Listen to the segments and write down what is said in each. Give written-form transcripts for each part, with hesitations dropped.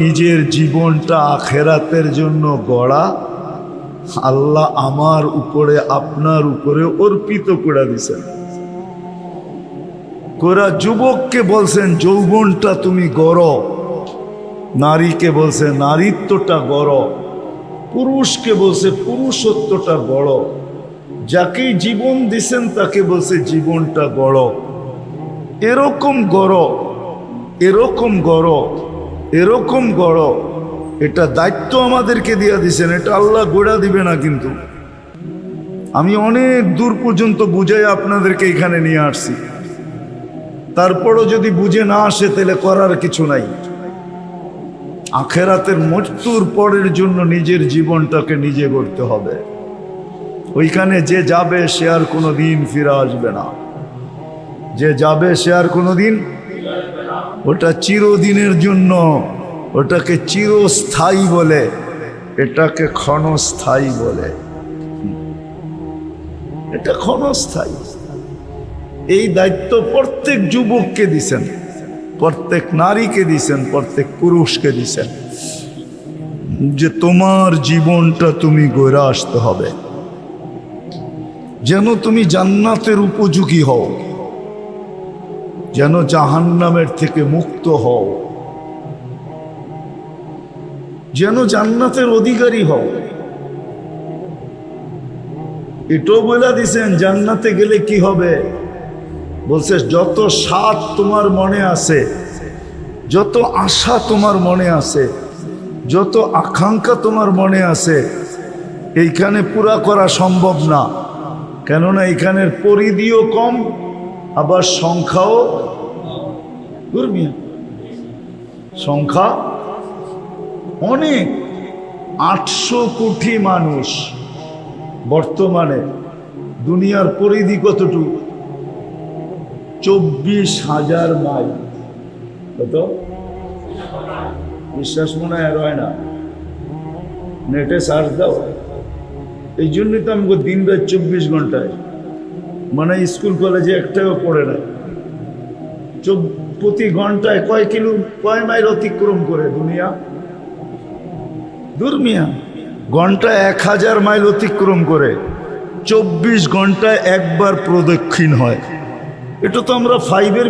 নিজের জীবনটা আখেরাতের জন্য গড়া আল্লাহ আমার উপরে আপনার উপরে অর্পিত করে দিয়েছেন। কোরা যুবককে বলছেন যৌবনটা তুমি গড়ো, নারীকে বলছে নারীত্বটা গড়ো, পুরুষকে বলছে পুরুষত্বটা গড়ো, যাকেই জীবন দিছেন তাকে বলছে জীবনটা গড়ো। এরকম গড়ো, এরকম গড়ো, এরকম গড়ো। এটা দায়িত্ব আমাদেরকে দিয়ে দিছেন, এটা আল্লাহ গোড়া দিবে না। কিন্তু আমি অনেক দূর পর্যন্ত বুঝাই আপনাদেরকে এখানে নিয়ে আসছি, তারপরও যদি বুঝে না আসে তাহলে করার কিছু নাই। আখেরাতের মৃত্যুর পরের জন্য নিজের জীবনটাকে নিজে গড়তে হবে। ওইখানে যে যাবে সে আর কোনো দিন ফিরে আসবে না। যে যাবে সে আর কোনো দিন, ওটা চিরদিনের জন্য, ওটাকে চিরস্থায়ী বলে, এটাকে ক্ষণস্থায়ী বলে। এটা ক্ষণস্থায়ী। এই দায়িত্ব প্রত্যেক যুবককে দিছেন, প্রত্যেক নারীকে দিছেন, প্রত্যেক পুরুষকে দিছেন যে তোমার জীবনটা তুমি গড়ে আসতে হবে যেন তুমি জান্নাতের উপযোগী হও, যেন জাহান্নামের থেকে মুক্ত হও, যেন জান্নাতের অধিকারী হও। এটাও বলে দিছেন জান্নাতে গেলে কি হবে। বলছে যত স্বাদ তোমার মনে আছে, যত আশা তোমার মনে আছে, যত আকাঙ্ক্ষা তোমার মনে আছে, এইখানে পুরা করা সম্ভব না। কেননা এখানের পরিধিও কম, আবার সংখ্যাও সংখ্যা অনেক। 800 কোটি মানুষ বর্তমানে। দুনিয়ার পরিধি কতটুকু? 24,000 মাইল। কত? বিশ্বাস মনে হয় না, নেটে সার্চ দাও। এই জন্যই তো আমাকে দিন রাত 24 ঘন্টায়, মানে স্কুল কলেজে একটাও পড়ে না। প্রতি ঘন্টায় কয় মাইল অতিক্রম করে দুনিয়া? দুর্মিয়া ঘন্টায় 1000 মাইল অতিক্রম করে। 24 ঘন্টায় একবার প্রদক্ষিণ হয়। এটা তো আমরা 5-এর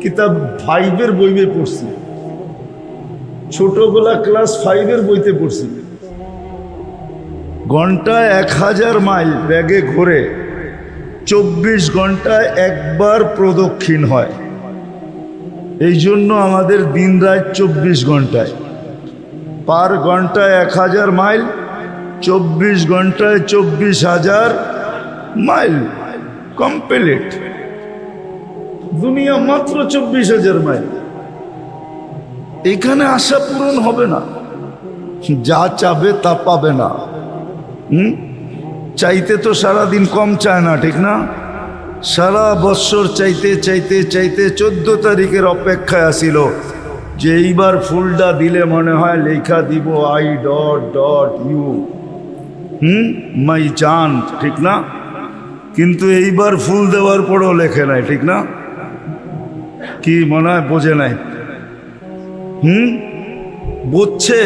কিতাব 5-এর বইয়ে পড়ছি, ছোটবেলা ক্লাস 5-এর বইতে পড়ছি। ঘন্টায় 1000 মাইল ব্যাগে ঘুরে 24 ঘন্টায় একবার প্রদক্ষিণ হয়। এই জন্য আমাদের দিন রাত 24 ঘন্টায়, পার ঘন্টায় 1000 মাইল, 24 ঘন্টায় 24,000 মাইল কমপ্লিট। দুনিয়া মাত্র 24,000 মাইল। এখানে আশা পূরণ হবে না, যা চাবে তা পাবে না। চাইতে তো সারাদিন কম চায় না, ঠিক না? সারা বৎসর চাইতে চাইতে চাইতে 14 তারিখের অপেক্ষায় আসিল যে এইবার ফুলটা দিলে মনে হয় লেখা দিব I.U মাই চান, ঠিক না? কিন্তু এইবার ফুল দেওয়ার পরেও লেখে নাই, ঠিক না? কি মনে হয় বোঝে নাই? বুঝছে,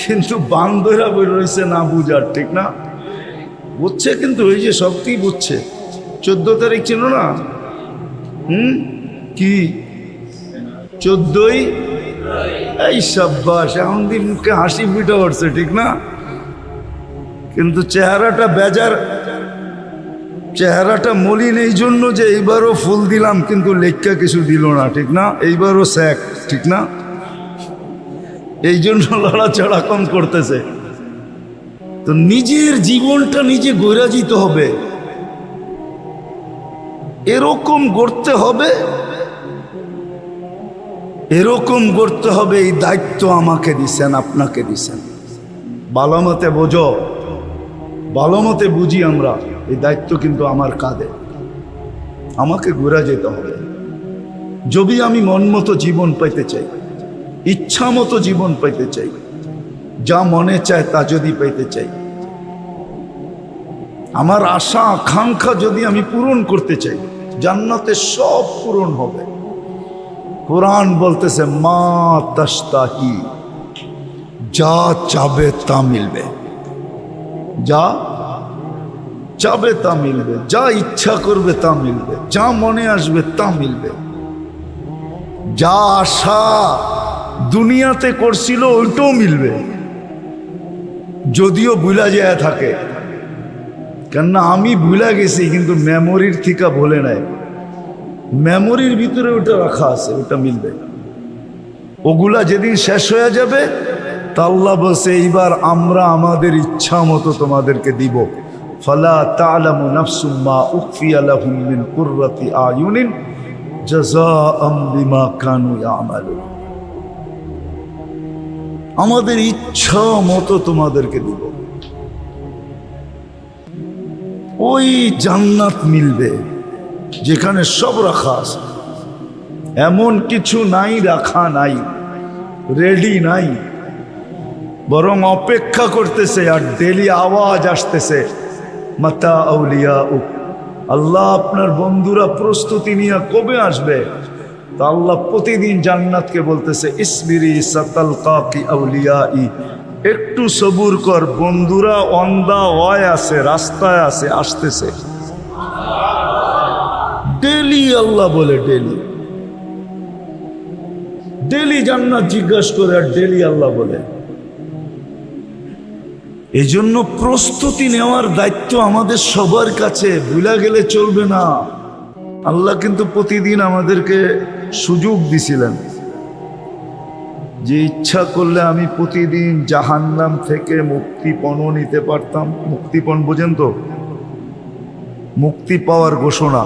কিন্তু বান্দরা বই রয়েছে না বুঝার, ঠিক না? বুঝছে কিন্তু ওই যে সবটি বুঝছে। 14 তারিখ ছিল না? কি 14ই? এই সাব্বাস, এখন দিন মুখে হাসি ফুটে উঠছে, ঠিক না? কিন্তু চেহারাটা বেজার, চেহারাটা মলিন এই জন্য যে এইবারও ফুল দিলাম কিন্তু লেখা কিছু দিল না, ঠিক না? এইবারও স্যাক, ঠিক না? এই জন্য লড়াচড়া কম করতেছে। তো নিজের জীবনটা নিজে গড়ে যেতে হবে, এরকম গড়তে হবে, এরকম গড়তে হবে। এই দায়িত্ব আমাকে দিছেন, আপনাকে দিছেন। ভালো মতে বোঝো, ভালো মতে বুঝি আমরা। এই দায়িত্ব কিন্তু আমার কাঁধে, আমাকে ঘুরে যেতে হবে। যদি আমি মন মতো জীবন পাইতে চাই, ইচ্ছা মতো জীবন পাইতে চাই, যা মনে চায় তা যদি পাইতে চাই, আমার আশা আকাঙ্ক্ষা যদি আমি পূরণ করতে চাই, জান্নাতে সব পূরণ হবে। কোরআন বলতেছে মা তাশতাহি, যা চাবে তা মিলবে, যা চাবে তা মিলবে, যা ইচ্ছা করবে তা মিলবে, যা মনে আসবে তা মিলবে। যা আশা দুনিয়াতে করছিল ওইটাও মিলবে, যদিও ভুলা যায় থাকে। কেননা আমি ভুলা গেছি, কিন্তু মেমোরির থিকা ভুলে নাই, মেমোরির ভিতরে ওটা রাখা আছে, ওটা মিলবে। ওগুলা যেদিন শেষ হয়ে যাবে তা আল্লাহ বলছে এইবার আমরা আমাদের ইচ্ছা মতো তোমাদেরকে দিব। ফালা তা'লামু নাফসুম মা উখফিয়া লাহুম মিন কুররাতি আয়ুনিন জাযাআম বিমা কানু ইয়ামালুন। আমাদের ইচ্ছা মতো তোমাদেরকে দিব। ওই জান্নাত মিলবে যেখানে সব রাখা আছে, এমন কিছু নাই রাখা নাই, রেডি নাই, বরং অপেক্ষা করতেছে। আর ডেলি আওয়াজ আসতেছে মাতা আউলিয়া উক, আল্লাহ আপনার বন্ধুরা প্রস্তুতি নিয়ে কবে আসবে? তা আল্লাহ প্রতিদিন জান্নাতকে বলতেছে ইসবিরি সাতালকাকি আউলিয়াই, একটু সবুর কর, বন্ধুরা অন দা ওয়ে আছে, রাস্তায় আছে, আসতেছে। ডেলি আল্লাহ বলে, ডেলি ডেলি জান্নাত জিজ্ঞাসা করে, আর ডেলি আল্লাহ বলে। এই জন্য প্রস্তুতি নেওয়ার দায়িত্ব আমাদের সবার কাছে, ভুলা গেলে চলবে না। আল্লাহ কিন্তু প্রতিদিন আমাদেরকে সুযোগ দিছিলেন যে ইচ্ছা করলে আমি প্রতিদিন জাহান্নাম থেকে মুক্তিপণও নিতে পারতাম। মুক্তিপণ বোঝেন তো? মুক্তি পাওয়ার ঘোষণা,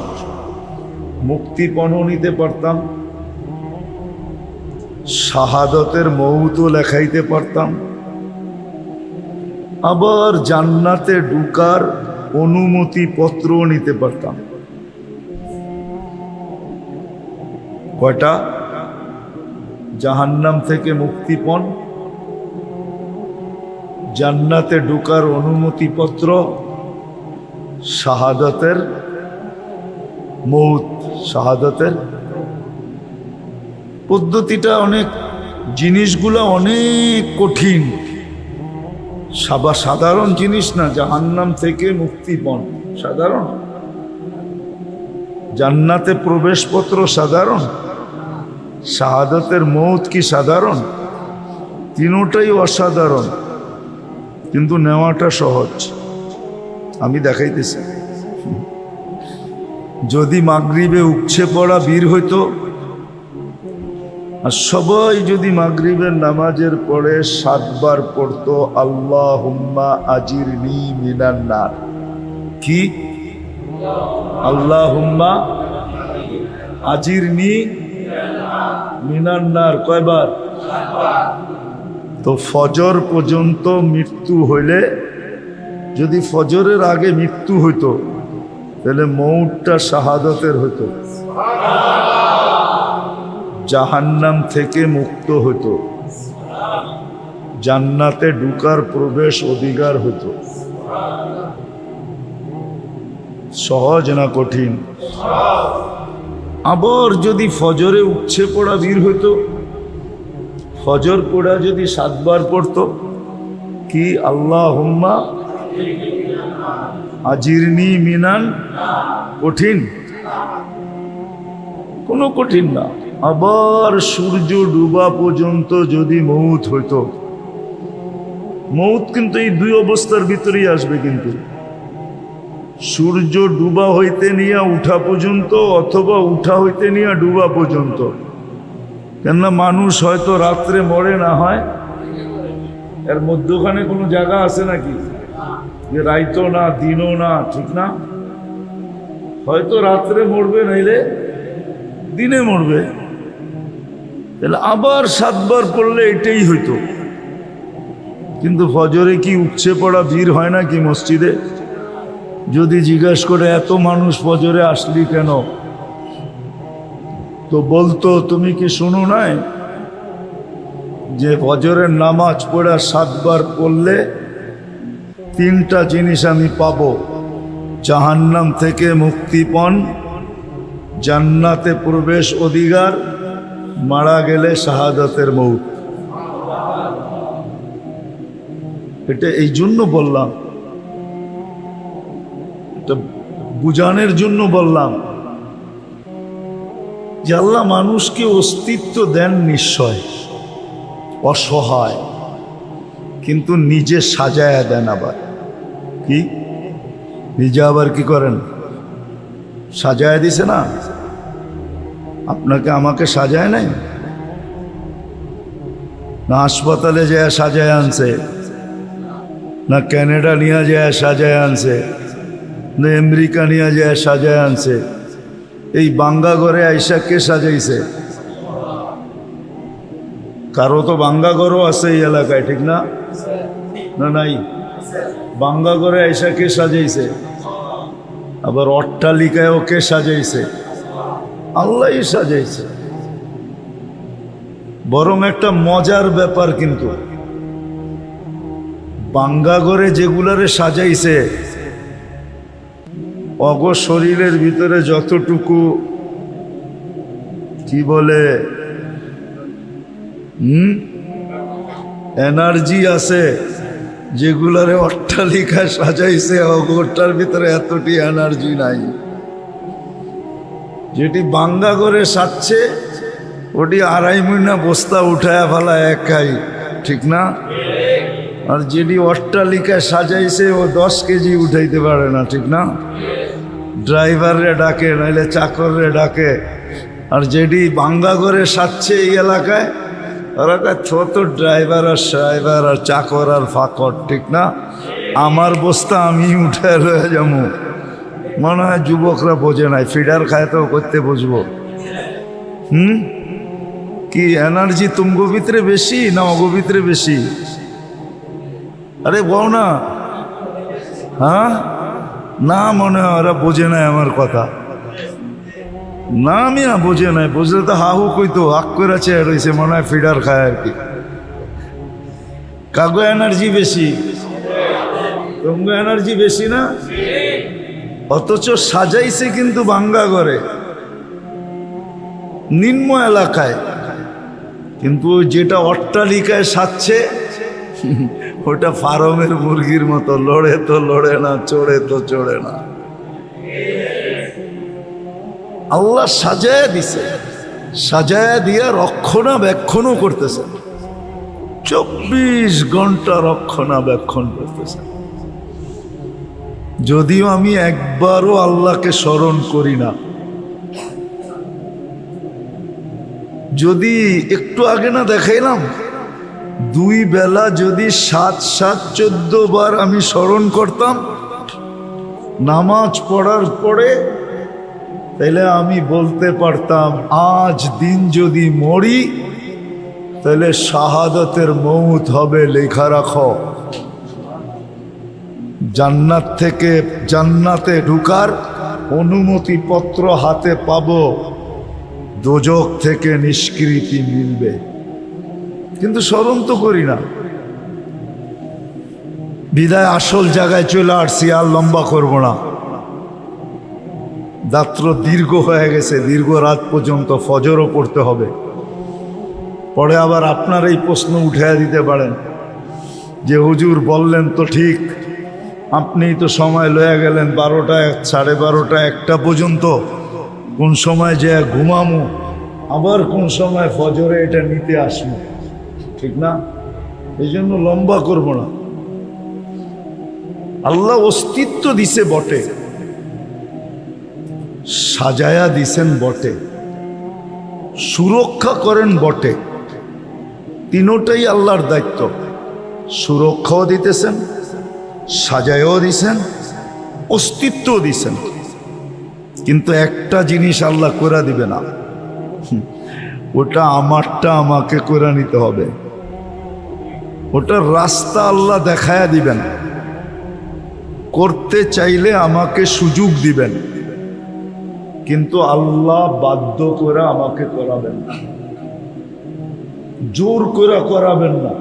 মুক্তিপণও নিতে পারতাম, শাহাদতের মৌতও লেখাইতে পারতাম, আবার জান্নাতে ঢুকার অনুমতি পত্রও নিতে পারতাম। কয়টা? জাহান্নাম থেকে মুক্তিপণ, জান্নাতে ঢুকার অনুমতিপত্র, শাহাদাতের মৌত। শাহাদাতের পদ্ধতিটা অনেক, জিনিসগুলো অনেক কঠিন, সাধারণ জিনিস না। জাহান্নাম থেকে মুক্তিপণ সাধারণ, জান্নাতে প্রবেশপত্র সাধারণ, শাহাদাতের মৌত কি সাধারণ? তিনটাই অসাধারণ, কিন্তু নেওয়াটা সহজ। আমি দেখাইতেছি, যদি মাগরিবে উপচে পড়া বীর হইতো, আর সবাই যদি মাগরিবের নামাজের পরে 7 বার পড়তো আল্লাহুম্মা আজিরনি মিনান নার। কি? আল্লাহুম্মা আজিরনি মিনান নার। কয়বার? তো ফজর পর্যন্ত মৃত্যু হইলে, যদি ফজরের আগে মৃত্যু হইতো তাহলে মৌতটা শাহাদাতের হইতো, জাহান্নাম থেকে মুক্ত হইতো, জান্নাতে ঢুকার প্রবেশ অধিকার হইতো। সহজ না কঠিন? আবার যদি ফজরে উপচে পড়া বীর হইতো, ফজর পড়া যদি 7 বার পড়তো, কি আল্লাহুম্মা আজিরনি মিনান, কঠিন? কোনো কঠিন না। আবার সূর্য ডুবা পর্যন্ত যদি মৌত হইতো, মৌত কিন্তু এই 2 অবস্থার ভিতরেই আসবে, কিন্তু সূর্য ডুবা হইতে নিয়ে উঠা পর্যন্ত, অথবা উঠা হইতে নিয়ে ডুবা পর্যন্ত। কেননা মানুষ হয়তো রাত্রে মরে না হয়, এর মধ্যখানে কোনো জায়গা আছে নাকি যে রাইতো না দিনও না, ঠিক না? হয়তো রাত্রে মরবে, নাইলে দিনে মরবে। তাহলে আবার 7 বার পড়লে এটাই হইতো। কিন্তু ফজরে কি উপচে পড়া ভিড় হয় না কি মসজিদে? যদি জিজ্ঞেস করে এত মানুষ ফজরে আসলি কেন, তো বলতো তুমি কি শুনো নাই যে ফজরের নামাজ পড়া 7 বার পড়লে 3টা জিনিস আমি পাবো, জাহান্নাম থেকে মুক্তিপণ, জান্নাতে প্রবেশ অধিকার, মারা গেলে শাহাদাতের মৌত। এটা এই জন্য বললাম, এটা বুঝানোর জন্য বললাম যে আল্লাহ মানুষকে অস্তিত্ব দেন নিশ্চয়, অসহায়, কিন্তু নিজে সাজায়া দেন। আবার কি নিজে আবার কি করেন? সাজায়া দিছে না? আপনাকে আমাকে সাজায় নাই না? হাসপাতালে যায় সাজায় আনছে না? ক্যানাডা নিয়ে যায় সাজায় আনছে না? আমেরিকা নিয়ে যায় সাজায় আনছে? এই বাঙ্গা ঘরে আইসা কে সাজাইছে? কারো তো বাঙ্গা ঘরও আছে এই এলাকায়, ঠিক না? না নাই? বাঙ্গা ঘরে আইসা কে সাজাইছে? আবার অট্টালিকায়ও কে সাজাইছে? আল্লাহই সাজাইছে। বরং একটা মজার ব্যাপার, কিন্তু বাঙ্গা ঘরে যেগুলারে সাজাইছে অগ শরীরের ভিতরে যতটুকু কি বলে এনার্জি আছে, যেগুলারে অট্টালিকায় সাজাইছে অগরটার ভিতরে এতটি এনার্জি নাই। যেটি বাঙ্গা করে সাজছে ওটি 2.5 মহিনা বস্তা উঠায়া ফেলা একাই, ঠিক না? আর যেটি অট্টালিকায় সাজাইছে ও 10 কেজি উঠাইতে পারে না, ঠিক না? ড্রাইভাররে ডাকে, নাইলে চাকররে ডাকে। আর যেটি বাঙ্গা করে সাজছে এই এলাকায়, ওরা ছোট ড্রাইভার আর চাকর আর ফাকর, ঠিক না? আমার বস্তা আমি উঠে লয়ে যাবো। মনে হয় যুবকরা বোঝে নাই, ফিডার খায় তো করতে বুঝবো। কি এনার্জি তুমগো ভিতরে বেশি না অগো ভিতরে বেশি? আরে বল না। হ্যাঁ না, মনে হয় ওরা বোঝে নাই আমার কথা। না মিয়া বোঝে নাই, বুঝলে তো হাহু কইতো হাক করে চেয়ে রয়েছে, মনে হয় ফিডার খায় আর কি। কাগো এনার্জি বেশি, তুমগো এনার্জি বেশি না? অথচ সাজাইছে কিন্তু বাঙ্গা ঘরে, নিম্ন এলাকায়। কিন্তু যেটা অট্টালিকায় সাজছে ওটা ফার্মের মুরগির মতো, লড়ে তো লড়ে না, চড়ে তো চড়ে না। আল্লাহ সাজায়া দিছে, সাজায়া দিয়া রক্ষণাবেক্ষণও করতেছে। 24 ঘন্টা রক্ষণাবেক্ষণ করতেছে। যদিও আমি একবারও আল্লাহকে স্মরণ করি না। যদি একটু আগে না দেখাইলাম, 2 বেলা যদি 7-7-14 বার আমি স্মরণ করতাম নামাজ পড়ার পরে, তাহলে আমি বলতে পারতাম আজ দিন যদি মরি তাহলে শাহাদাতের মৌত হবে, লেখা রাখো। জান্নাত থেকে জান্নাতে ঢুকার অনুমতি পত্র হাতে পাবো, দোজখ থেকে নিষ্কৃতি মিলবে। কিন্তু স্মরণ তো করি না। বিদায় আসল জায়গায় চলে আসছি, আর লম্বা করব না। রাত্র দীর্ঘ হয়ে গেছে, দীর্ঘ রাত পর্যন্ত ফজরও পড়তে হবে। পরে আবার আপনার এই প্রশ্ন উঠাইয়া দিতে পারেন যে হুজুর বললেন তো ঠিক, আপনিই তো সময় লয়ে গেলেন 12টা 12:30 1টা পর্যন্ত, কোন সময় যে ঘুমামো, আবার কোন সময় ফজরে এটা নিতে আসবো, ঠিক না? এই জন্য লম্বা করব না। আল্লাহ অস্তিত্ব দিছে বটে, সাজায়া দিছেন বটে, সুরক্ষা করেন বটে। তিনোটাই আল্লাহর দায়িত্ব। সুরক্ষাও দিতেছেন, সাজায়ও দিছেন, অস্তিত্বও দিছেন। কিন্তু একটা জিনিস আল্লাহ করে দিবে না, ওটা আমারটা আমাকে করে নিতে হবে। ওটার রাস্তা আল্লাহ দেখায়া দিবেন, করতে চাইলে আমাকে সুযোগ দিবেন, কিন্তু আল্লাহ বাধ্য করে আমাকে করাবেন না, জোর করে করাবেন না।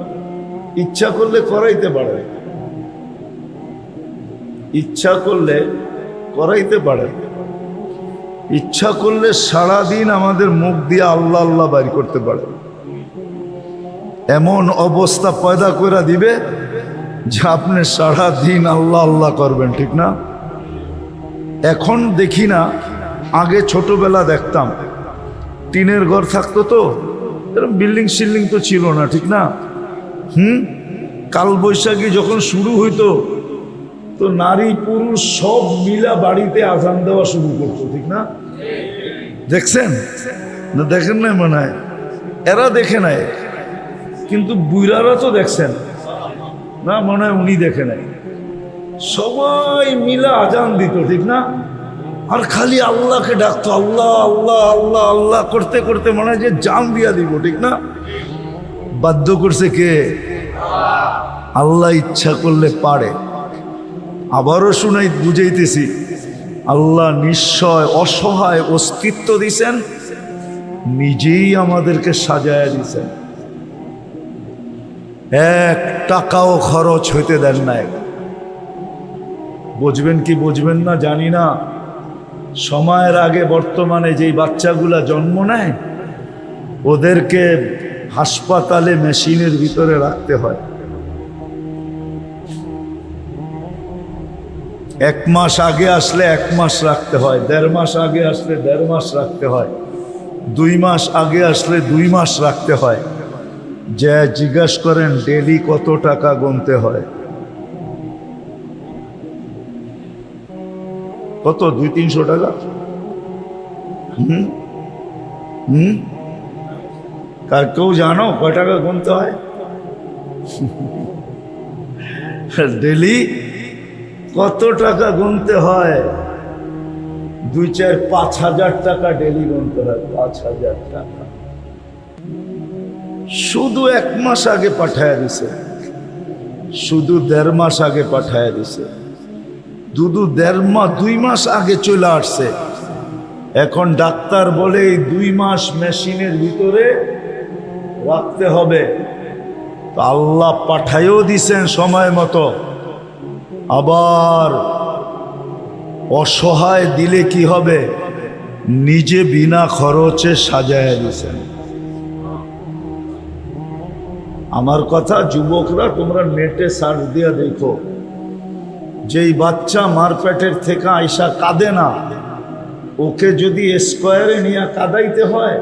ইচ্ছা করলে করাইতে পারে, ইচ্ছা করলে করাইতে পারে, ইচ্ছা করলে সারাদিন আমাদের মুখ দিয়ে আল্লাহ আল্লাহ বাইর করতে পারে। এমন অবস্থা পয়দা করে দিবে যে আপনি সারাদিন আল্লাহ আল্লাহ করবেন, ঠিক না? এখন দেখি না, আগে ছোটবেলা দেখতাম, টিনের ঘর থাকতো তো, এরকম বিল্ডিং শিল্ডিং তো ছিল না, ঠিক না? কালবৈশাখী যখন শুরু হইতো তো নারী পুরুষ সব মিলা বাড়িতে আজান দেওয়া শুরু করতো, ঠিক না? দেখছেন না? দেখেন নাই মনে হয়, এরা দেখে নাই, কিন্তু বুইরারা তো দেখছেন না, মনে হয় উনি দেখে নাই। সবাই মিলা আজান দিত, ঠিক না? আর খালি আল্লাহকে ডাকতো, আল্লাহ আল্লাহ আল্লাহ আল্লাহ করতে করতে মনে হয় যে জান দিয়া দিব, ঠিক না? বাধ্য করছে কে? আল্লাহ ইচ্ছা করলে পারে। আবারও শুনাই বুঝাইতেছি, আল্লাহ নিশ্চয় অসহায় অস্তিত্ব দিছেন, নিজেই আমাদেরকে সাজায় দিছেন, এক টাকাও খরচ হইতে দেন নাই। বুঝবেন কি বুঝবেন না জানি না, সময়ের আগে বর্তমানে যেই বাচ্চাগুলা জন্ম নেয় ওদেরকে হাসপাতালে মেশিনের ভিতরে রাখতে হয়। 1 মাস আগে আসলে 1 মাস রাখতে হয়, 1.5 মাস আগে আসলে 1.5 মাস রাখতে হয়, 2 মাস আগে আসলে 2 মাস রাখতে হয়। যে জিজ্ঞাসা করেন ডেলি কত টাকা গুনতে হয়? কত? 200-300 টাকা। কেউ জানো কয় টাকা গুনতে হয়? ডেলি কত টাকা গুনতে হয়? 2-4-5 হাজার টাকা ডেলি গুনতে হয়। 5,000 টাকা শুধু 1 মাস আগে পাঠায় দিছে, শুধু 1.5 মাস আগে পাঠায় দিছে, শুধু 2 মাস আগে চলে আসছে। এখন ডাক্তার বলে এই 2 মাস মেশিনের ভিতরে রাখতে হবে। তো আল্লাহ পাঠাইও দিছেন সময় মতো, আবার অসহায় দিলে কি হবে? নিজে বিনা খরচে সাজায় দিছেন। আমার কথা যুবকরা, তোমরা নেটে সার্চ দিয়া দেখো, যেই বাচ্চা মার পেটের থেকে আইসা কাঁদে না, ওকে যদি স্কোয়ারে নিয়ে কাঁদাইতে হয়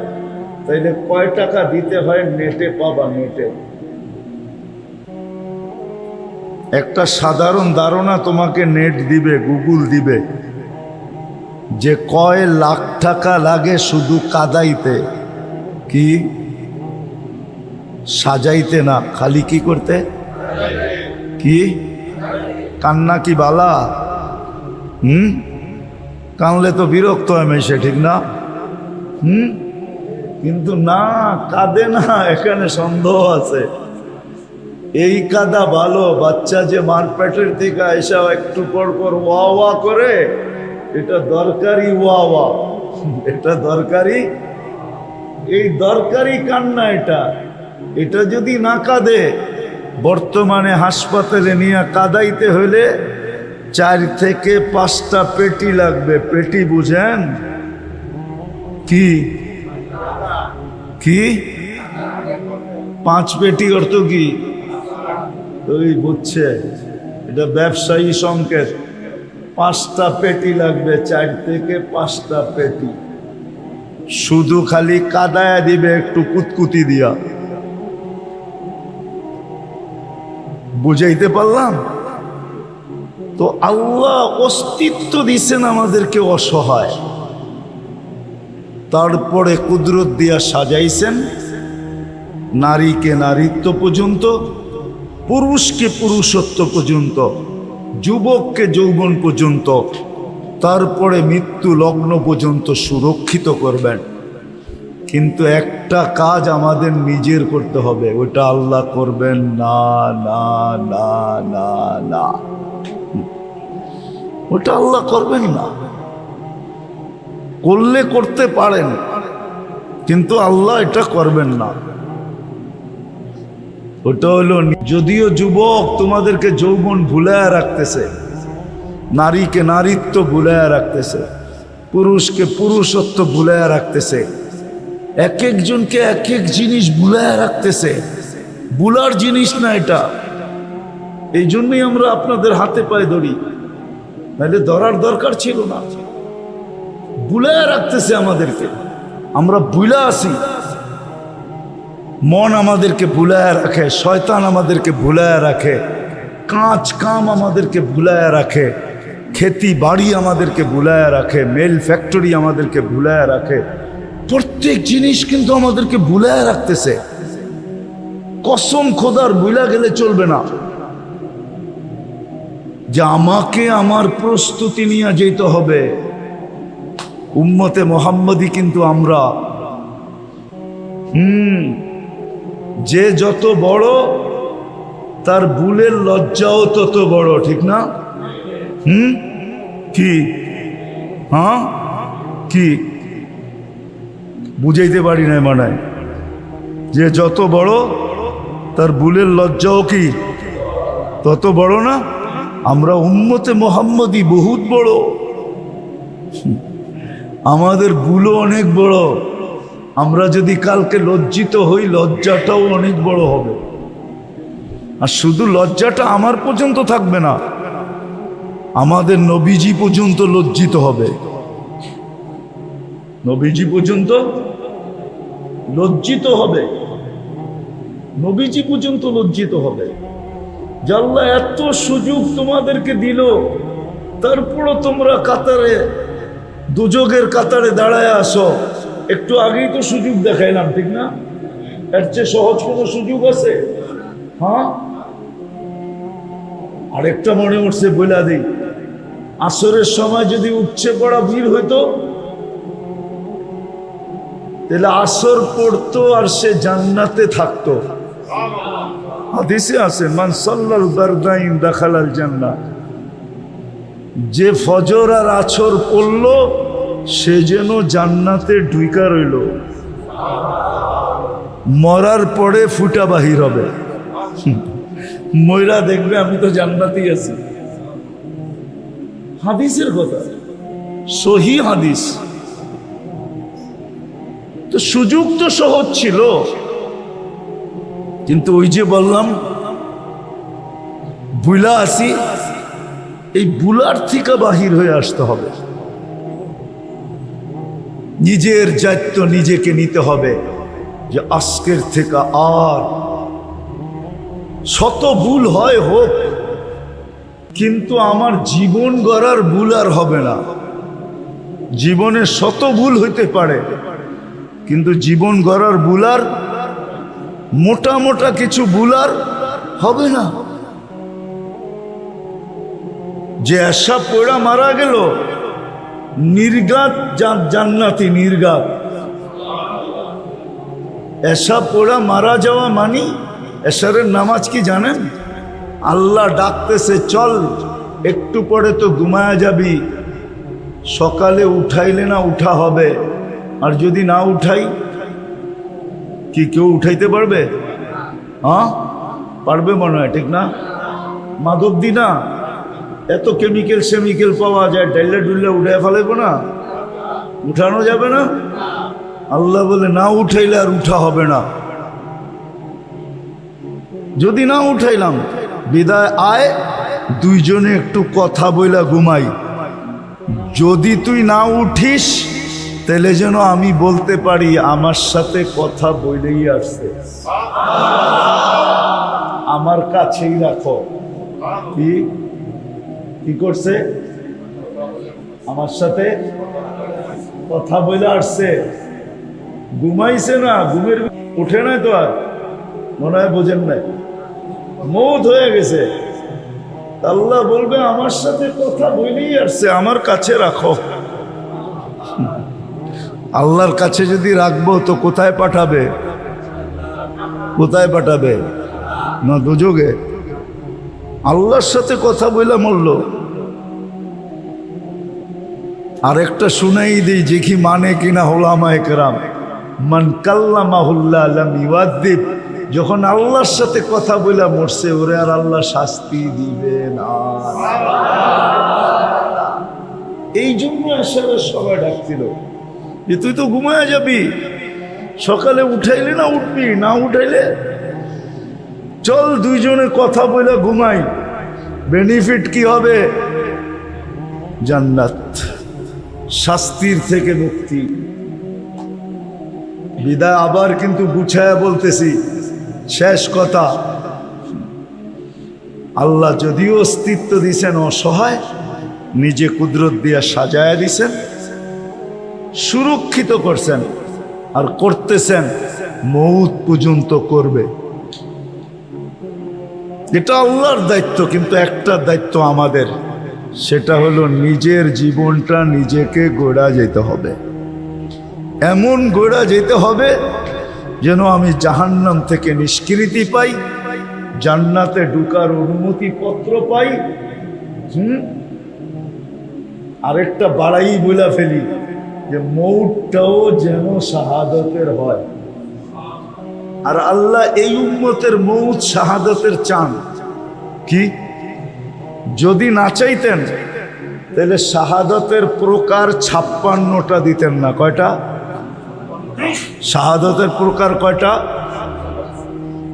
তাইলে কয় টাকা দিতে হয় নেটে পাবা। নেটে একটা সাধারণ ধারণা তোমাকে নেট দিবে, গুগল দিবে, যে কয় লাখ টাকা লাগে শুধু কাঁদাইতে, কি সাজাইতে না, খালি কি করতে, কি কান্না কি বালা? কানলে তো বিরক্ত হয় মেশে, ঠিক না? কিন্তু না, কাঁদে না, এখানে সন্দেহ আছে। এই কাদা ভালো, বাচ্চা যে মার পেটের থেকে এসা একটু পর পর ওয়া ওয়া করে, এটা দরকারি ওয়া ওয়া, এটা দরকারি, এই দরকারি কান্না। এটা যদি না কাঁদে, বর্তমানে হাসপাতালে নিয়ে কাঁদাইতে হলে 4 থেকে 5টা পেটি লাগবে। পেটি বুঝেন কি? কি 5 পেটি অর্থ কি? ওই বুঝছে, এটা ব্যবসায়ী সংকেত। 5টা পেটি লাগবে, 4 থেকে 5টা পেটি। শুধু খালি কাদায়া দিবে একটু কুতকুতি দিয়া। বুঝাইতে পারলাম তো? আল্লাহ অস্তিত্ব দিছেন আমাদেরকে অসহায়, তারপরে কুদরত দিয়া সাজাইছেন নারীকে নারীত্ব পর্যন্ত, পুরুষকে পুরুষত্ব পর্যন্ত, যুবককে যৌবন পর্যন্ত, তারপরে মৃত্যু লগ্ন পর্যন্ত সুরক্ষিত করবেন। কিন্তু একটা কাজ আমাদের নিজের করতে হবে, ওটা আল্লাহ করবেন না, না না না না, ওটা আল্লাহ করবেন না। করলে করতে পারেন, কিন্তু আল্লাহ এটা করবেন না। ওটা হলো, যদিও যুবক তোমাদেরকে যৌবন ভুলায়া রাখতেছে, নারীকে নারীত্ব ভুলায়া রাখতেছে, পুরুষকে পুরুষত্ব ভুলাইয়া রাখতেছে, এক একজনকে এক এক জিনিস ভুলাইয়া রাখতেছে। ভুলার জিনিস না এটা। এই জন্যই আমরা আপনাদের হাতে পায়ে ধরি, নাহলে ধরার দরকার ছিল না। ভুলাইয়া রাখতেছে আমাদেরকে, আমরা ভুলা আসি। মন আমাদেরকে ভুলাইয়া রাখে, শয়তান আমাদেরকে ভুলাইয়া রাখে, কাজ কাম আমাদেরকে ভুলাইয়া রাখে, খেতি বাড়ি আমাদেরকে ভুলাইয়া রাখে, মেল ফ্যাক্টরি আমাদেরকে ভুলাইয়া রাখে। প্রত্যেক জিনিস কিন্তু আমাদেরকে ভুলাইয়া রাখতেছে। কসম খোদার ভুলা গেলে চলবে না যে আমাকে আমার প্রস্তুতি নিয়ে যেতে হবে। উম্মতে মোহাম্মদী কিন্তু আমরা। যে যত বড় তার ভুলের লজ্জাও তত বড়, ঠিক না? কি হ্যাঁ কি বুঝাইতে পারি না মানে, যে যত বড় তার ভুলের লজ্জাও কি তত বড় না? আমরা উম্মতে মোহাম্মদী বহুত বড়, আমাদের ভুলও অনেক বড়। আমরা যদি কালকে লজ্জিত হই, লজ্জাটাও অনেক বড় হবে। আর শুধু লজ্জাটা আমার পর্যন্ত থাকবে না, আমাদের নবীজি পর্যন্ত লজ্জিত হবে। নবীজি পর্যন্ত লজ্জিত হবে, নবীজি পর্যন্ত লজ্জিত হবে। যে আল্লাহ এত সুযোগ তোমাদেরকে দিল, তারপরও তোমরা কাতারে, দুযোগের কাতারে দাঁড়ায় আসো। একটু আগেই তো সুযোগ দেখাইলাম, ঠিক না? এর চেয়ে সহজ কোনো সুযোগ আছে? হ্যাঁ, আরেকটা মনে উঠছে বইলা দিই। আসরের সময় যদি উপচে পড়া ভিড় হইতো, তাহলে আসর পড়তো আর সে জান্নাতে থাকতো। হাদিসে আছে, মান সাল্লাল বারদাইন দাখালাল জান্নাহ। যে ফজর আর আসর পড়লো সে যেন জান্নাতে ঢুইকা রইল। মরার পরে ফুটা বাহির হবে, ময়রা দেখবে আমি তো জান্নাতেই আছি। হাদিসের কথা, সহি হাদিস। তো সুযোগ তো সহজ ছিল, কিন্তু ওই যে বললাম বুলা আসি, এই বুলার থেকে বাহির হয়ে আসতে হবে। নিজের দায়িত্ব নিজেকে নিতে হবে যে আজকের থেকে আর শত ভুল হয় হোক, কিন্তু আমার জীবন গড়ার ভুল আর হবে না। জীবনে শত ভুল হইতে পারে, কিন্তু জীবন গড়ার ভুল আর, মোটা মোটা কিছু ভুল আর হবে না। যে আশা পোড়া মারা গেল, নির্ঘাত জান্নাতি, নির্ঘাত। এশা পোড়া মারা যাওয়া মানি, এশারের নামাজ কি জানেন? আল্লাহ ডাকতেছে, চল একটু পরে তো ঘুমায়া যাবি, সকালে উঠাইলে না উঠা হবে। আর যদি না উঠাই, কি কেউ উঠাইতে পারবে? হ্যাঁ পারবে মনে হয়, ঠিক না? মাধব দি না, এত কেমিক্যাল সেমিক্যাল পাওয়া যায়, ডাইলে ডুললে উঠে ফেলাইব না? উঠানো যাবে না? আল্লাহ বলে না উঠাইলে আর উঠা হবে না। যদি না উঠাইলাম, বিদায় আয়, দুইজনে একটু কথা বইলা ঘুমাই। যদি তুই না উঠিস, তাহলে যেন আমি বলতে পারি আমার সাথে কথা বইলেই আসছে, আমার কাছেই রাখো। কি কি করছে? আমার সাথে কথা বলে আসছে, ঘুমাইছে না, ঘুমের উঠে নাই তো আর, মনে হয় বোঝেন নাই, মৌত হয়ে গেছে। আল্লাহ বলবে আমার সাথে কথা বলেই আসছে, আমার কাছে রাখো। আল্লাহর কাছে যদি রাখবো তো কোথায় পাঠাবে? কোথায় পাঠাবে? না দুযোগে। আল্লাহর সাথে কথা বলে মরল। আর একটা শুনাই দিই, যে কি মানে কিনা ওলামায়ে কেরাম, মান কাল্লামাহুল্লাহ লাম ইউআদ্দিব। যখন আল্লাহর সাথে কথা বলে মরছে, ওরে আর আল্লাহ শাস্তি দিবে না। এই জন্য এসারে সবাই ডাকছিল যে তুই তো ঘুমায় যাবি, সকালে উঠাইলে না উঠবি, না উঠাইলে চল দুইজনে কথা বলে ঘুমাই। বেনিফিট কি হবে? জান্নাত, শাস্তির থেকে মুক্তি। বিদায় আবার কিন্তু গুছায়া বলতেছি, শেষ কথা, আল্লাহ যদিও অস্তিত্ব দিছেন অসহায়, নিজে কুদরত দিয়া সাজায়া দিছেন, সুরক্ষিত করছেন, আর করতেছেন মৌত পর্যন্ত করবে। এটা আল্লাহর দায়িত্ব, কিন্তু একটা দায়িত্ব আমাদের, সেটা হলো নিজের জীবনটা নিজেকে গড়া যেতে হবে। এমন গড়া যেতে হবে যেন আমি জাহান্নাম থেকে নিষ্কৃতি পাই, জান্নাতে ঢুকার অনুমতি পত্র পাই। আরেকটা বাড়াই বলে ফেলি যে মৌতটাও যেন শাহাদতের হয়। আর আল্লাহ এই উম্মতের মৌত শাহাদতের চান কি? যদি না চাইতেন তাহলে শাহাদতের প্রকার 56টা দিতেন না। কয়টা শাহাদতের প্রকার? কয়টা?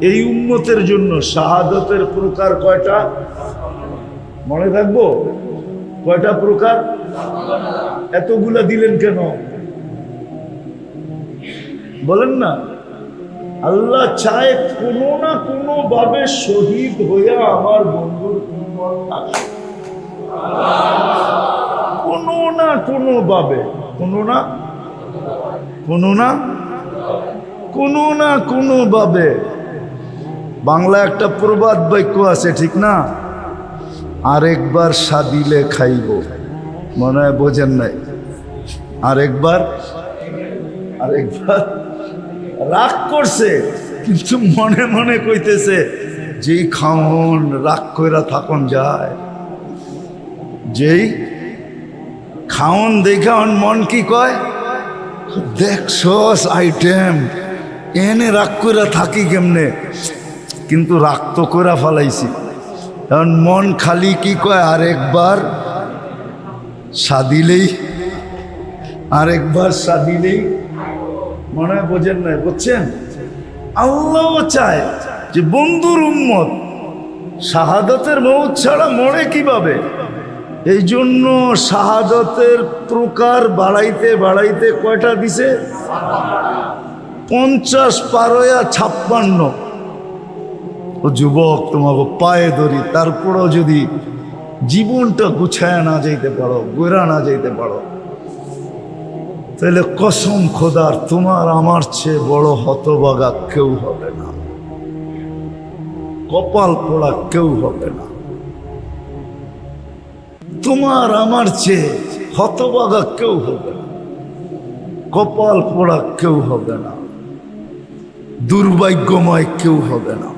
এই উম্মতের জন্য শাহাদতের প্রকার কয়টা মনে থাকবো? কয়টা প্রকার? এতগুলা দিলেন কেন বলেন না? আল্লাহ চায় কোনো না কোনো ভাবে শহীদ হইয়া আমার বন্ধুর উম্মত থাকে, কোনো না কোনো ভাবে, কোনো না কোনো ভাবে। বাংলা একটা প্রবাদ বাক্য আছে, ঠিক না? আরেকবার সাদিলে খাইব, মনে হয় বোঝেন নাই। আরেকবার রাগ করছে, কিন্তু মনে মনে কইতেছে যেই খাওন রাগ কইরা থাকুন যায়, যেই খাওন দেখা মন কি কয়, দেখছস আইটেম, এনে রাগ কইরা থাকি কেমনে, কিন্তু রাগ তো কইরা ফালাইছি। এখন মন খালি কি কয়, আরেকবার সাদিলেই, আরেকবার সাদিলেই। মনে হয় বোঝেন নাই, বুঝছেন? আল্লাহ চায় যে বন্ধুর উম্মত শাহাদতের মৌত ছাড়া মরে কিভাবে। এই জন্য শাহাদতের প্রকার বাড়াইতে বাড়াইতে কয়টা দিছে? 50 পারয়া 56। ও যুবক, তোমাকে পায়ে ধরি, তারপরও যদি জীবনটা গুছায় না যাইতে পারো, গোড়া না যাইতে পারো, তাহলে কসম খোদার তোমার আমার চেয়ে বড় হতভাগা কেউ হবে না, কপাল পোড়া কেউ হবে না। তোমার আমার চেয়ে হতভাগা কেউ হবে না, কপাল পোড়া কেউ হবে না, দুর্ভাগ্যময় কেউ হবে না।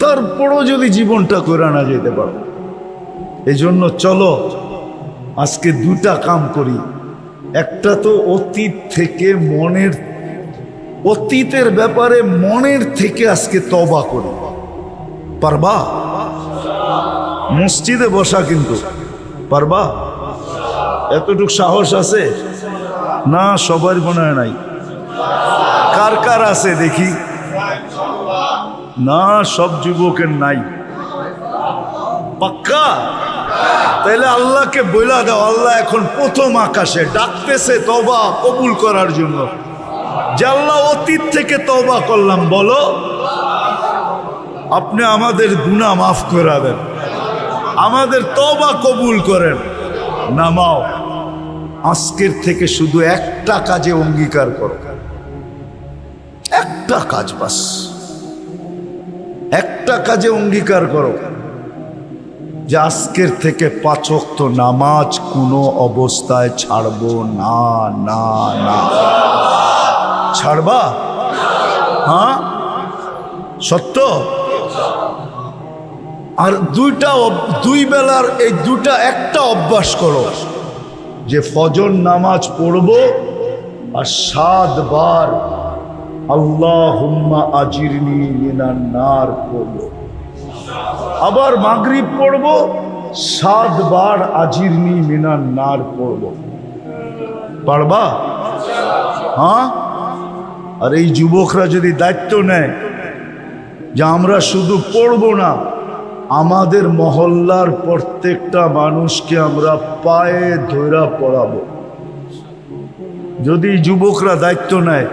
তারপরও যদি জীবনটা করে না যেতে পারো, এই জন্য চলো আজকে দুটা কাম করি। একটা তো অতীত থেকে মনের, অতীতের ব্যাপারে মনের থেকে আজকে তওবা করি। পারবা? মসজিদে বসা কিন্তু পারবা? এতটুক সাহস আছে না? সবার মনে হয় নাই। কার কার আছে দেখি? না, সব যুবকের নাই। পাক্কা? তাইলে আল্লাহকে বইলা দাও, আল্লাহ এখন প্রথম আকাশে ডাকতেছে তওবা কবুল করার জন্য। যে আল্লাহ অতীত থেকে তওবা করলাম, বলো আপনি আমাদের গুনাহ মাফ করে দেন, আমাদের তওবা কবুল করেন। নামাও, আজকের থেকে শুধু একটা কাজে অঙ্গীকার করো, একটা কাজ, বাস একটা কাজে অঙ্গীকার করো যে আজকের থেকে 5 ওয়াক্ত নামাজ কোনো অবস্থায় ছাড়বো না। না না, ছাড়বা? হ্যাঁ, সত্য? আর দুই বেলার এই দুটা একটা অভ্যাস করো যে ফজর নামাজ পড়বো আর 7 বার আল্লাহুম্মা আজিরনি মিনান নার পড়বো। আবার মাগরিব পড়বো, 7 বার আজিরনি মিনান নার পড়ব। পারবা? হ্যাঁ। আর এই যুবকরা যদি দায়িত্ব নেয় যে আমরা শুধু পড়ব না, আমাদের মহল্লার প্রত্যেকটা মানুষকে আমরা পায়ে ধইরা পড়াবো, যদি যুবকরা দায়িত্ব নেয়,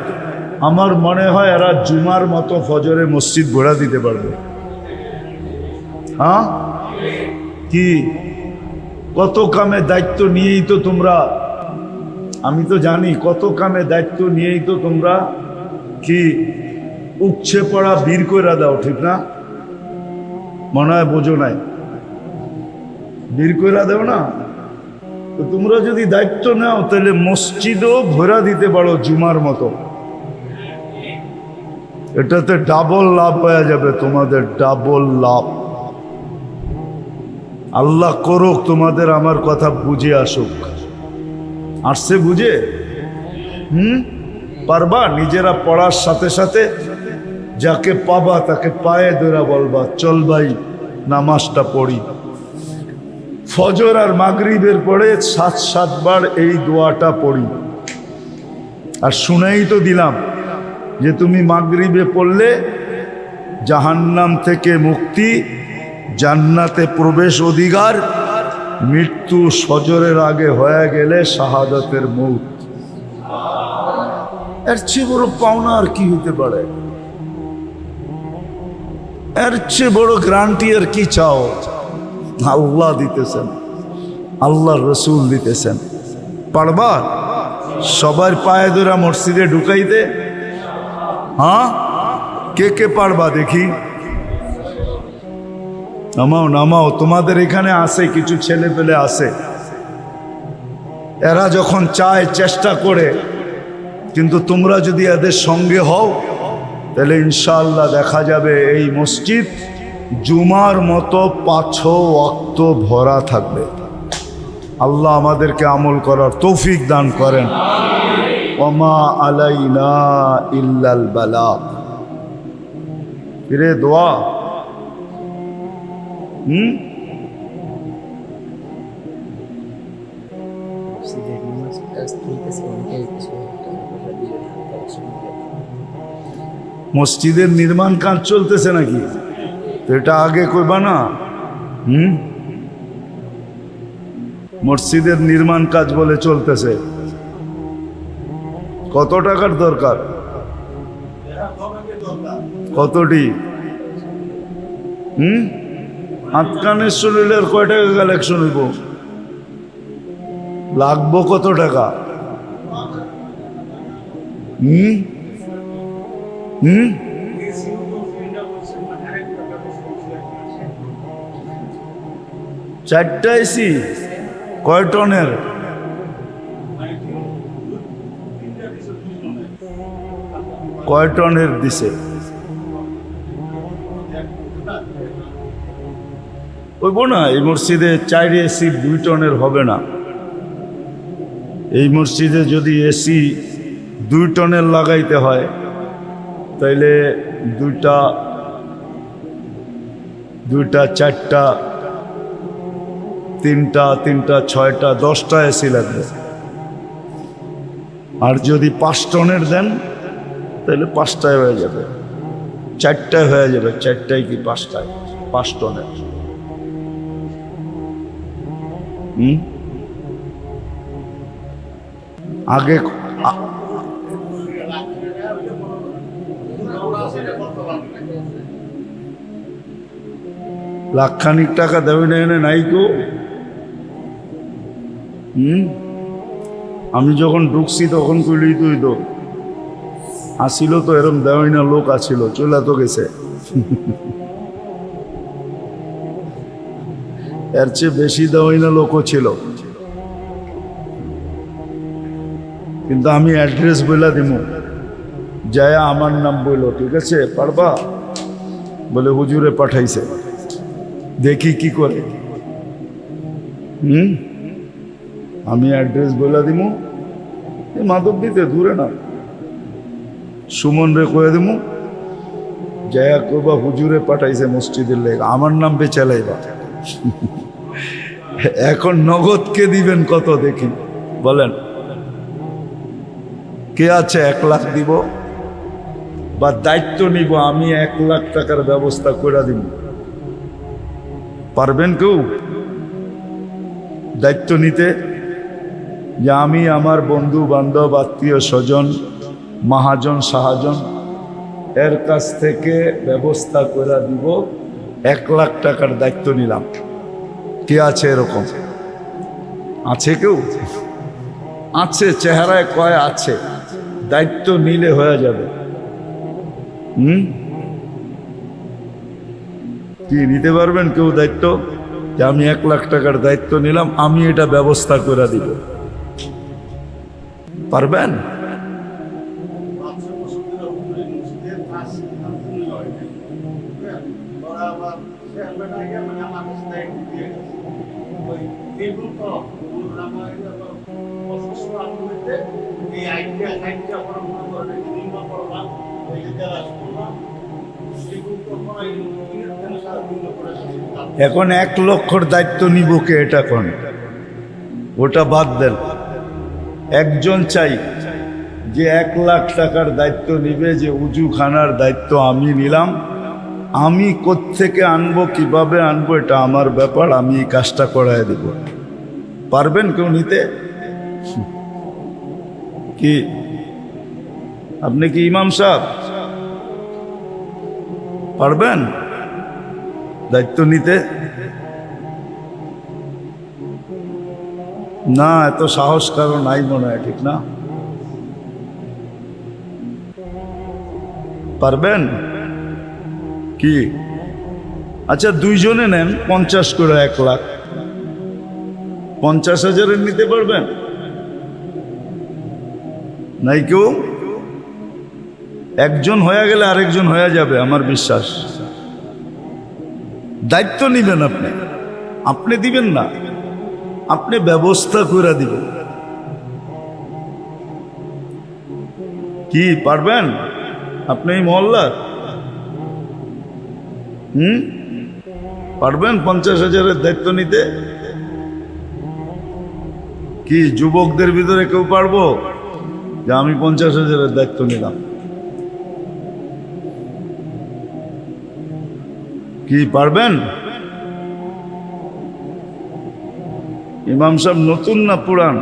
আমার মনে হয় এরা জুমার মতো ফজরে মসজিদ ঘোরা দিতে পারবে। হ্যাঁ কি? কত কামে দায়িত্ব নিয়েই তো তোমরা, আমি তো জানি কত কামে দায়িত্ব নিয়েই তো তোমরা কি উচ্ছে পড়া বীর কইরা দাও, ঠিক না? মনে হয় বোঝো নাই, বীর কইরা দাও না। তো তোমরা যদি দায়িত্ব নাও তাহলে মসজিদও ভরা দিতে পারো জুমার মতো। এটাতে ডাবল লাভ হয়ে যাবে তোমাদের, ডাবল লাভ। আল্লাহ করুক তোমাদের আমার কথা বুঝে আসুক। আসছে বুঝে? পারবা? নিজেরা পড়ার সাথে সাথে যাকে পাবা তাকে পায়ে ধরে বলবা, চল ভাই নামাজটা পড়ি। ফজর আর মাগরিবের পরে 7 বার এই দোয়াটা পড়ি। আর শুনেই তো দিলাম যে তুমি মাগরিবে পড়লে জাহান্নাম থেকে মুক্তি, জান্নাতে প্রবেশ অধিকার, মৃত্যু ফজরের আগে হয়ে গেলে শাহাদাতের মৌত। এর চেয়ে বড় পাওনা আর কি হতে পারে? এর চেয়ে বড় গ্যারান্টি আর কি চাও? আল্লাহ দিতেছেন, আল্লাহ রসুল দিতেছেন। পারবা সবার পায়ে ধরা মসজিদে ঢুকাইতে? হ্যাঁ, কে কে পারবা দেখি? নামাও নামাও। তোমাদের এখানে আসে কিছু ছেলে পেলে আসে, এরা যখন চায় চেষ্টা করে, কিন্তু তোমরা যদি এদের সঙ্গে হও তাহলে ইনশাআল্লাহ দেখা যাবে এই মসজিদ জুমার মতো 5 ওয়াক্ত ভরা থাকবে। আল্লাহ আমাদেরকে আমল করার তৌফিক দান করেন। ওমা আলাইনা ইল্লাল বালাগ। ফিরে দোয়া। মসজিদের নির্মাণ কাজ চলতেছে নাকি? তো এটা আগে কইবা না? মসজিদের নির্মাণ কাজ বলে চলতেছে। কত টাকার দরকার? কতটি? হাত কানের শরীরের কয় টাকা কালেকশন হইব? লাগবো কত টাকা? চারটা এসি কয় টনের? কয় টনের দিছে? হইব না। এই মসজিদে 4 এসি 2 টনের হবে না। এই মসজিদে যদি এসি 2 টনের লাগাইতে হয় তাইলে 2টা 4টা 3টা 6টা 10টা এসি লাগবে। আর যদি 5 টনের দেন তাহলে 5টায় হয়ে যাবে, 4টায় হয়ে যাবে। 4টায় কি 5টায়? 5 টনের। আগে লাখখানিক টাকা দেবে না, এনে নাই গো। আমি যখন ঢুকছি তখন কইলি তুই তো আসিল, তো এরম দেওয়াই না লোক আসিল, চলে তো গেছে। এর চেয়ে বেশি দেওয়াই না লোকও ছিল। কিন্তু আমি অ্যাড্রেস বলে দিব, যায় আমার নাম বললো, ঠিক আছে পারবা? বলে হুজুরে পাঠাইছে, দেখি কি করে। আমি অ্যাড্রেস বলে দিব, মাধব দিতে দূরে না, সুমন রে কয়ে দিব, যায় করবা হুজুরে পাঠাইছে মসজিদের লেগে, আমার নাম বেচালাইবা। এখন নগদ কে দিবেন কত দেখি বলেন? কে আছে 1 লাখ দিব বা দায়িত্ব নিব আমি 1 লাখ টাকার ব্যবস্থা করে দিব? পারবেন কেউ দায়িত্ব নিতে যে আমি আমার বন্ধু বান্ধব আত্মীয় স্বজন মহাজন সাহাজন এর কাছ থেকে ব্যবস্থা করে দিব, 1 লাখ টাকার দায়িত্ব নিলাম? কে আছে এরকম? আছে কেউ? আছে, চেহারায় কয় আছে। দায়িত্ব নিলে হয়ে যাবে। কি নিতে পারবেন কেউ দায়িত্ব? যে আমি 1 লাখ টাকার দায়িত্ব নিলাম, আমি এটা ব্যবস্থা করে দিব। পারবেন? এখন 1 লক্ষর দায়িত্ব নিব কে? এটা কোন? ওটা বাদ দেন। একজন চাই যে 1 লাখ টাকার দায়িত্ব নিবে, যে উজুখানার দায়িত্ব আমি নিলাম, আমি কোত্থেকে আনবো কিভাবে আনবো এটা আমার ব্যাপার, আমি এই কাজটা করায় দেব। পারবেন কেউ নিতে? কি আপনি কি ইমাম সাহেব পারবেন দায়িত্ব নিতে? না, এত সাহস কারো নাই মনে হয়, ঠিক না? পারবেন কি? আচ্ছা, 2 জনে নেন 50 করে 1 লাখ, 50,000 নিতে পারবেন? নাই কেউ? একজন হয়ে গেলে আরেকজন হয়ে যাবে আমার বিশ্বাস। দায়িত্ব নিবেন আপনি, আপনি দিবেন না, আপনি ব্যবস্থা করে দিবেন। কি পারবেন আপনি এই মহল্লার? পারবেন 50,000-এর দায়িত্ব নিতে? কি যুবকদের ভিতরে কেউ পারবো যে আমি 50,000-এর দায়িত্ব নিলাম? কি পারবেন? ইমাম সাহেব নতুন না পুরান?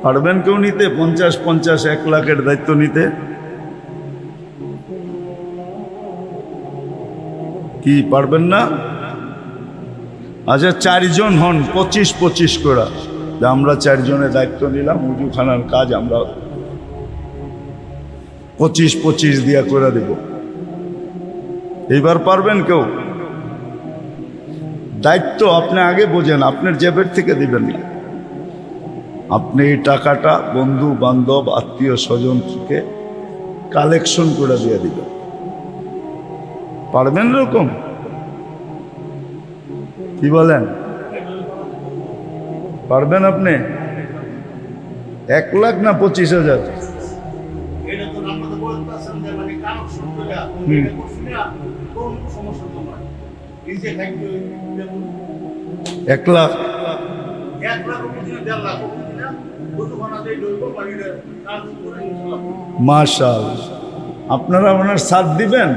পারবেন কেউ নিতে 50, 1 লাখের দায়িত্ব নিতে? কি পারবেন না? আচ্ছা, 4 জন হন, 25 করে। আমরা 4 জনের দায়িত্ব নিলাম, উজুখানার কাজ আমরা 25 দিয়া করে দেব। এইবার পারবেন কেউ? দায়িত্ব আপনি আগে বোঝেন, আপনার জেবের থেকে দিবেন না। আপনি এই টাকাটা বন্ধু বান্ধব আত্মীয় স্বজন থেকে কালেকশন করে দিয়ে দিবেন। পারবেন এরকম? কি বলেন? পারবেন আপনি? 1 লাখ না 25,000? এক লাখ মাশাআল্লাহ। আপনারা ওনার সাথ দিবেন?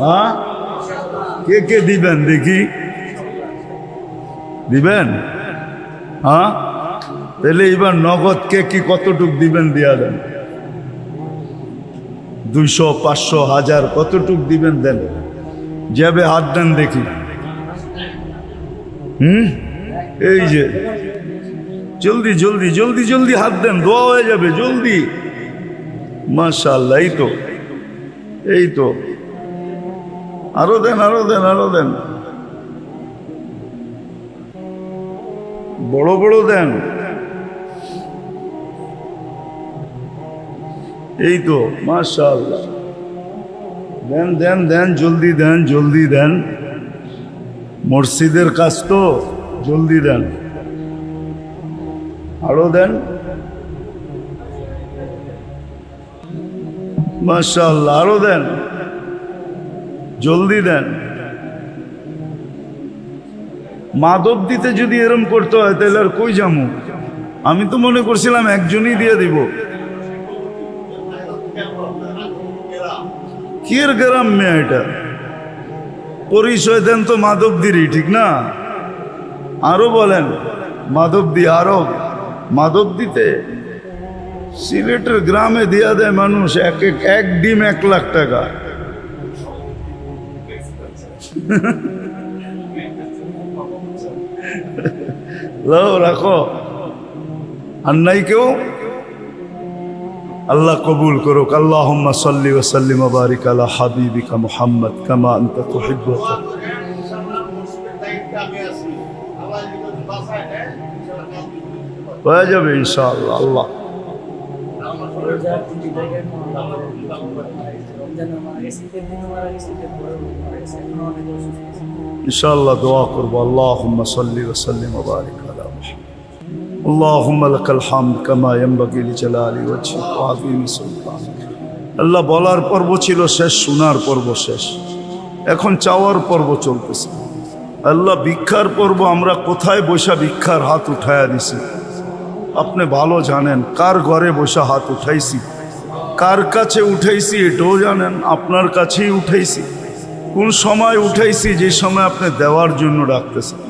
হ্যাঁ, কে কে দিবেন দেখি? দিবেন? হ্যাঁ, তাহলে এবার নগদ কে কি কতটুক দিবেন দিয়া দেন। 200, 500, 1000 কতটুক দিবেন দেন। যাবে হাত দেন দেখি। এই যে জলদি জলদি জলদি জলদি হাত দেন, দোয়া হয়ে যাবে জলদি। মাশাআল্লাহ, এই তো এই তো, আরো দেন আরো দেন আরো দেন, বড় বড় দেন। এই তো মাশাআল্লাহ, দেন দেন দেন, জলদি দেন জলদি দেন, মসজিদের কাজ তো, জলদি দেন, আরো দেন। মাশাআল্লাহ, আরো দেন, জলদি দেন। মাদক দিতে যদি এরম করতে হয় তাহলে আর কই যামু? আমি তো মনে করছিলাম একজনই দিয়ে দিব। কির গ্রাম মেয়ে এটা? পরিচয় দেন তো মাধবদিরই, ঠিক না? আরো বলেন মাধবদি, আরো মাদক দিতে সিলেটের গ্রামে দিয়া দেয় মানুষ এক ডিম 1 লাখ টাকা। লাও রাখো, আর নাই কেউ? আল্লাহ কবুল করুক। আল্লাহুম্মা সাল্লি ওয়া সাল্লিম ওয়া বারিক আলা হাবিবিকা মুহাম্মদ কামা আনতা তুহিব্বু। হয়ে যাবে ইনশাআল্লাহ। আল্লাহ ইনশাআল্লাহ দোয়া করবো। আল্লাহুম্মা সাল্লি ওয়া সাল্লিম ওয়া বারিক আলা মুহাম্মদ। আল্লাহুম্মা লাকাল হামদ কামা ইয়ানবাগি লিজালালি ওয়াজহিকা ওয়া আযীমি সুলতানিক। আল্লাহ বলার পর্ব ছিল শেষ, শোনার পর্ব শেষ, এখন চাওয়ার পর্ব চলতেছে। আল্লাহ ভিক্ষার পর্ব আমরা কোথায় বসা ভিক্ষার হাত উঠায়া দিছি আপনি ভালো জানেন। কার ঘরে বসা হাত উঠাইছি, কার কাছে উঠাইছি এটাও জানেন। আপনার কাছেই উঠাইছি। কোন সময় উঠাইছি? যে সময় আপনি দেওয়ার জন্য ডাকতেছেন।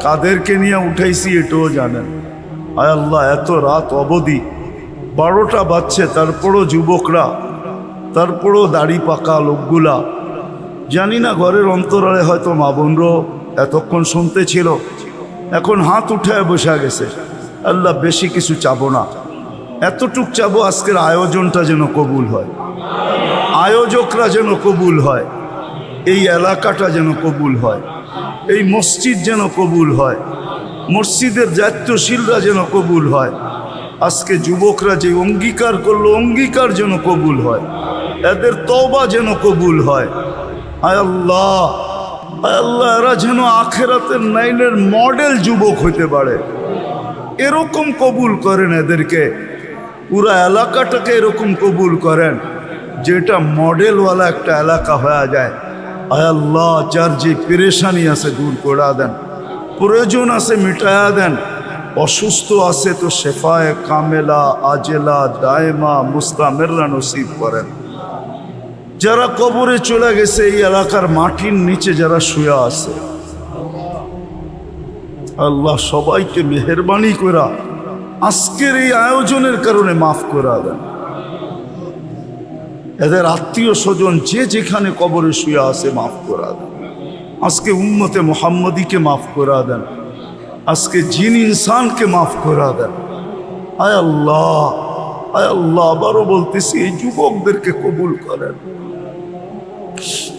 কাদেরকে নিয়ে উঠাইছি এটাও জানেন। আয় আল্লাহ, এত রাত অবধি 12টা বাজছে, তারপরও যুবকরা, তারপরও দাড়ি পাকা লোকগুলা, জানি না ঘরের অন্তরালে হয়তো মা বোনরাও এতক্ষণ শুনতে ছিল, এখন হাত উঠায় বসা গেছে। আল্লাহ বেশি কিছু চাবো না, এতটুক চাবো আজকের আয়োজনটা যেন কবুল হয়, আয়োজকরা যেন কবুল হয়, এই এলাকাটা যেন কবুল হয়, এই মসজিদ যেন কবুল হয়, মসজিদের দায়িত্বশীলরা যেন কবুল হয়। আজকে যুবকরা যে অঙ্গীকার করলো অঙ্গীকার যেন কবুল হয়, এদের তওবা যেন কবুল হয়। আয় আল্লাহ, আয় আল্লাহ, এরা যেন আখেরাতের নাইলের মডেল যুবক হইতে পারে, এরকম কবুল করেন এদেরকে। পুরা এলাকাটাকে এরকম কবুল করেন যেটা মডেলওয়ালা একটা এলাকা হয়ে যায়। আয় আল্লাহ, যার যে পেরেশানি আছে দূর করে দেন, প্রয়োজন আছে মিটায়া দেন, অসুস্থ আছে তো শেফায়ে কামেলা আজেলা দায়মা মুস্তামেররা নসিব করেন। যারা কবরে চলে গেছে, এই এলাকার মাটির নিচে যারা শুয়ে আছে, আল্লাহ সবাইকে মেহেরবানি করা আজকের এই আয়োজনের কারণে মাফ করা দেন। এদের আত্মীয় স্বজন যে যেখানে কবরে শুয়ে আছে মাফ করা দেন। আজকে উম্মতে মুহাম্মদীকে মাফ করা দেন, আজকে জিন ইনসানকে মাফ করা দেন। আয় আল্লাহ, আয় আল্লাহ, আবারও বলতেছি এই যুবকদেরকে কবুল করেন।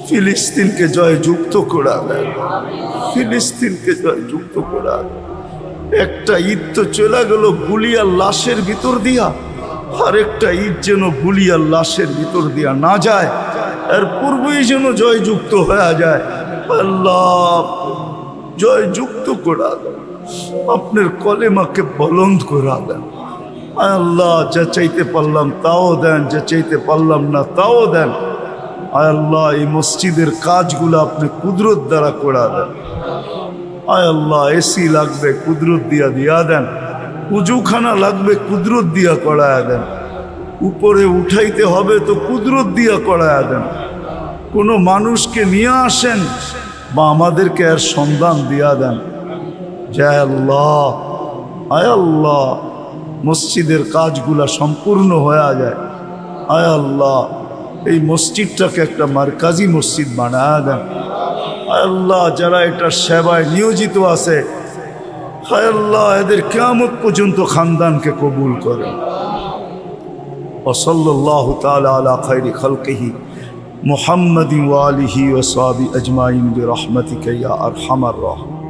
ফিলিস্তিনকে জয়যুক্ত করা দেন, ফিলিস্তিনকে জয়যুক্ত করা দেন। একটা ঈদ তো চলে গেল গুলিয়ার লাশের ভিতর দিয়া, আর একটা ঈদ যেন গুলিয়ার লাশের ভিতর দিয়া না যায়, এর পূর্বেই যেন জয়যুক্ত হয়ে যায়। আল্লাহ জয়যুক্ত করা দেন, আপনার কলেমাকে বলন্দ করা দেন। আল্লাহ যা চাইতে পারলাম তাও দেন, যা চাইতে পারলাম না তাও দেন। আয় আল্লাহ, এই মসজিদের কাজগুলো আপনি কুদরত দ্বারা করা দেন। আয় আল্লাহ, এসি লাগবে কুদরত দিয়া দেন, উজুখানা লাগবে কুদরত দিয়া করায়া দেন, উপরে উঠাইতে হবে তো কুদরত দিয়া করায়া দেন। কোনো মানুষকে নিয়ে আসেন বা আমাদেরকে এর সন্ধান দিয়া দেন। জয় আল্লাহ, আয় আল্লাহ, মসজিদের কাজগুলা সম্পূর্ণ হয়ে যায়। আয় আল্লাহ, এই মসজিদটাকে একটা মারকাজি মসজিদ বানায়া দেন। আয় আল্লাহ, যারা এটার সেবায় নিয়োজিত আছে, হায় আল্লাহ, এদের কিয়ামত পর্যন্ত খানদানকে কবুল করেন। ওয়াসাল্লাল্লাহু তাআলা আলা খায়রি খালকিহি মুহাম্মাদিন ওয়া আলিহি ওয়া সাহবিহি আজমাইন বিরহমাতিকা ইয়া আরহামার রাহিমিন।